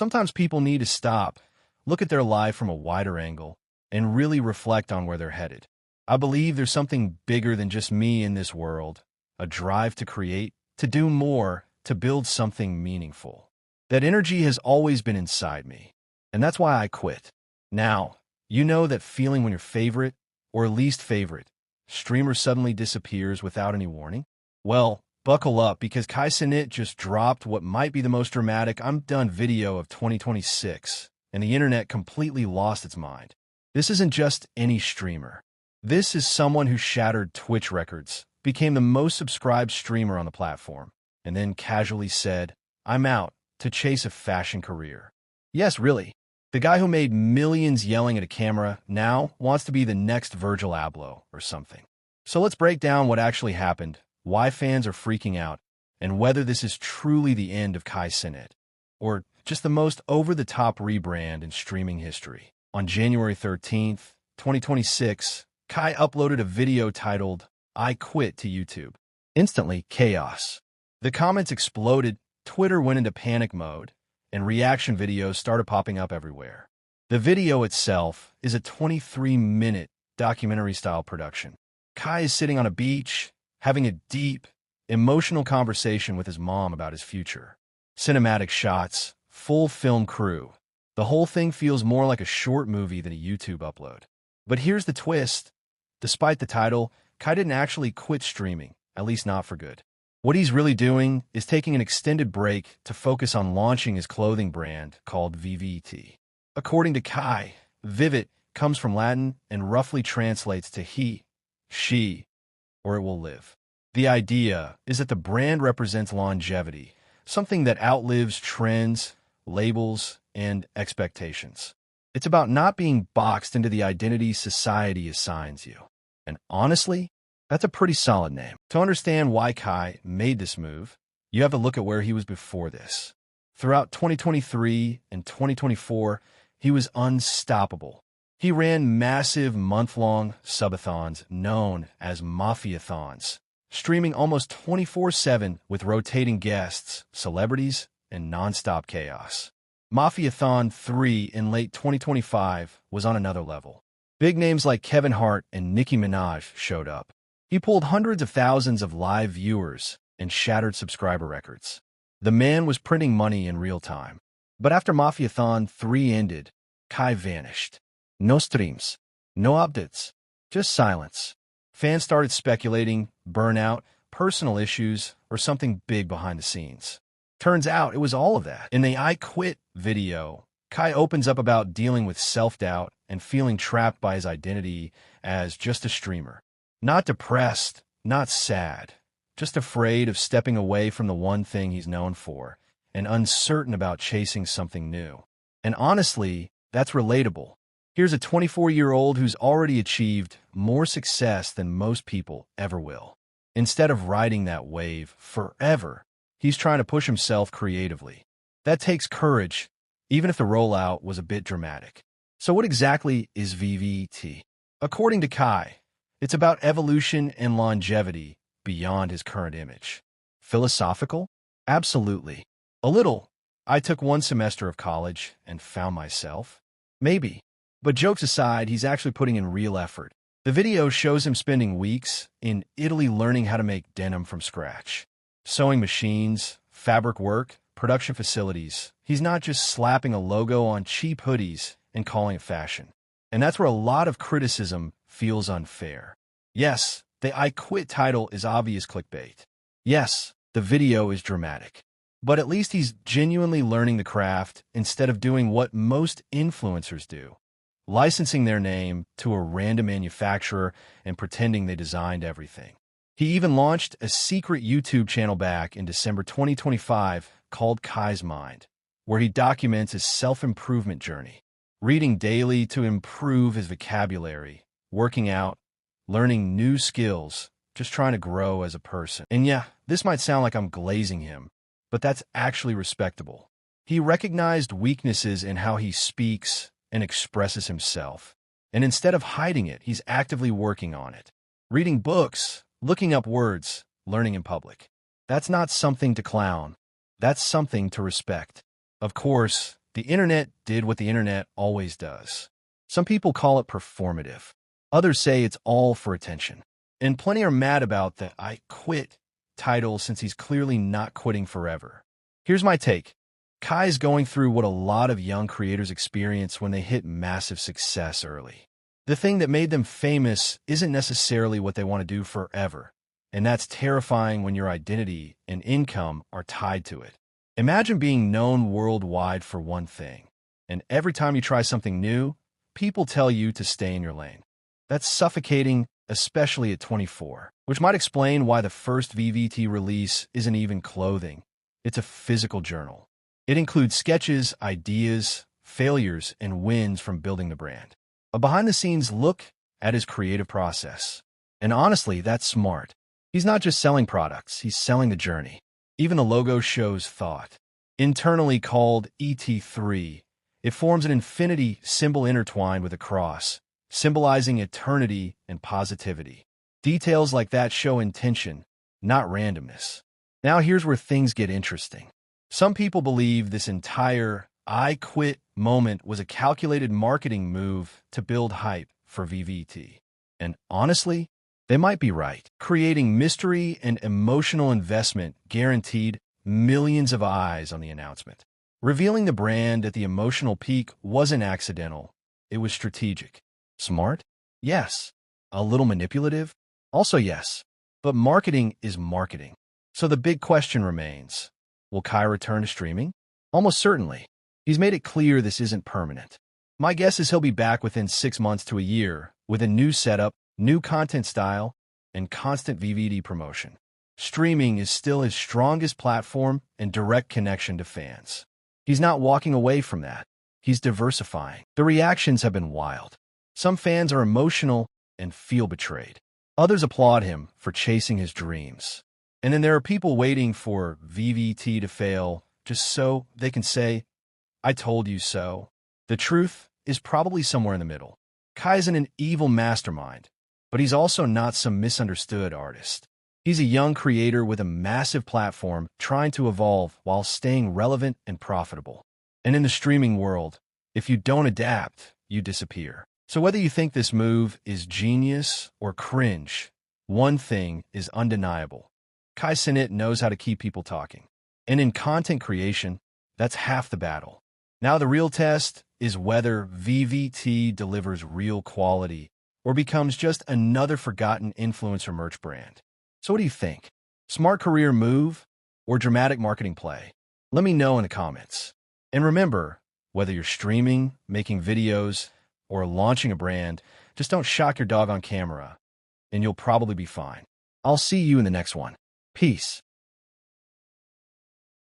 Sometimes people need to stop, look at their life from a wider angle, and really reflect on where they're headed. I believe there's something bigger than just me in this world, a drive to create, to do more, to build something meaningful. That energy has always been inside me, and that's why I quit. Now, you know that feeling when your favorite, or least favorite, streamer suddenly disappears without any warning? Well, buckle up because Kai Cenat just dropped what might be the most dramatic I'm done video of 2026, and the internet completely lost its mind. This isn't just any streamer. This is someone who shattered Twitch records, became the most subscribed streamer on the platform, and then casually said, "I'm out," to chase a fashion career. Yes, really. The guy who made millions yelling at a camera now wants to be the next Virgil Abloh or something. So let's break down what actually happened, why fans are freaking out, and whether this is truly the end of Kai Cenat, or just the most over-the-top rebrand in streaming history. On January 13th, 2026, Kai uploaded a video titled, "I Quit," to YouTube. Instantly, chaos. The comments exploded, Twitter went into panic mode, and reaction videos started popping up everywhere. The video itself is a 23-minute documentary-style production. Kai is sitting on a beach, having a deep, emotional conversation with his mom about his future. Cinematic shots, full film crew. The whole thing feels more like a short movie than a YouTube upload. But here's the twist. Despite the title, Kai didn't actually quit streaming, at least not for good. What he's really doing is taking an extended break to focus on launching his clothing brand called VVET. According to Kai, VVET comes from Latin and roughly translates to he, she, or it will live. The idea is that the brand represents longevity, something that outlives trends, labels, and expectations. It's about not being boxed into the identity society assigns you. And honestly, that's a pretty solid name. To understand why Kai made this move, you have to look at where he was before this. Throughout 2023 and 2024, he was unstoppable. He ran massive month-long subathons known as MafiaThons, streaming almost 24/7 with rotating guests, celebrities, and non-stop chaos. MafiaThon 3 in late 2025 was on another level. Big names like Kevin Hart and Nicki Minaj showed up. He pulled hundreds of thousands of live viewers and shattered subscriber records. The man was printing money in real time. But after MafiaThon 3 ended, Kai vanished. No streams, no updates, just silence. Fans started speculating burnout, personal issues, or something big behind the scenes. Turns out it was all of that. In the "I Quit" video, Kai opens up about dealing with self-doubt and feeling trapped by his identity as just a streamer. Not depressed, not sad, just afraid of stepping away from the one thing he's known for and uncertain about chasing something new. And honestly, that's relatable. Here's a 24-year-old who's already achieved more success than most people ever will. Instead of riding that wave forever, he's trying to push himself creatively. That takes courage, even if the rollout was a bit dramatic. So what exactly is VVET? According to Kai, it's about evolution and longevity beyond his current image. Philosophical? Absolutely. A little. I took one semester of college and found myself. Maybe. But jokes aside, he's actually putting in real effort. The video shows him spending weeks in Italy learning how to make denim from scratch. Sewing machines, fabric work, production facilities. He's not just slapping a logo on cheap hoodies and calling it fashion. And that's where a lot of criticism feels unfair. Yes, the "I Quit" title is obvious clickbait. Yes, the video is dramatic. But at least he's genuinely learning the craft instead of doing what most influencers do, licensing their name to a random manufacturer and pretending they designed everything. He even launched a secret YouTube channel back in December 2025 called Kai's Mind, where he documents his self-improvement journey, reading daily to improve his vocabulary, working out, learning new skills, just trying to grow as a person. And yeah, this might sound like I'm glazing him, but that's actually respectable. He recognized weaknesses in how he speaks and expresses himself, and instead of hiding it, he's actively working on it. Reading books, looking up words, learning in public. That's not something to clown. That's something to respect. Of course, The internet did what the internet always does. Some people call it performative. Others say it's all for attention. And plenty are mad about the "I quit" title since he's clearly not quitting forever. Here's my take. Kai's going through what a lot of young creators experience when they hit massive success early. The thing that made them famous isn't necessarily what they want to do forever, and that's terrifying when your identity and income are tied to it. Imagine being known worldwide for one thing, and every time you try something new, people tell you to stay in your lane. That's suffocating, especially at 24, which might explain why the first VVT release isn't even clothing. It's a physical journal. It includes sketches, ideas, failures, and wins from building the brand. A behind-the-scenes look at his creative process. And honestly, that's smart. He's not just selling products, he's selling the journey. Even the logo shows thought. Internally called ET3, it forms an infinity symbol intertwined with a cross, symbolizing eternity and positivity. Details like that show intention, not randomness. Now here's where things get interesting. Some people believe this entire "I quit" moment was a calculated marketing move to build hype for VVT. And honestly, they might be right. Creating mystery and emotional investment guaranteed millions of eyes on the announcement. Revealing the brand at the emotional peak wasn't accidental. It was strategic. Smart? Yes. A little manipulative? Also yes. But marketing is marketing. So the big question remains, will Kai return to streaming? Almost certainly. He's made it clear this isn't permanent. My guess is he'll be back within 6 months to a year with a new setup, new content style, and constant VVD promotion. Streaming is still his strongest platform and direct connection to fans. He's not walking away from that. He's diversifying. The reactions have been wild. Some fans are emotional and feel betrayed. Others applaud him for chasing his dreams. And then there are people waiting for VVT to fail just so they can say, "I told you so." The truth is probably somewhere in the middle. Kai isn't an evil mastermind, but he's also not some misunderstood artist. He's a young creator with a massive platform trying to evolve while staying relevant and profitable. And in the streaming world, if you don't adapt, you disappear. So whether you think this move is genius or cringe, one thing is undeniable. Kai Cenat knows how to keep people talking. And in content creation, that's half the battle. Now the real test is whether VVT delivers real quality or becomes just another forgotten influencer merch brand. So what do you think? Smart career move or dramatic marketing play? Let me know in the comments. And remember, whether you're streaming, making videos, or launching a brand, just don't shock your dog on camera, and you'll probably be fine. I'll see you in the next one. Peace.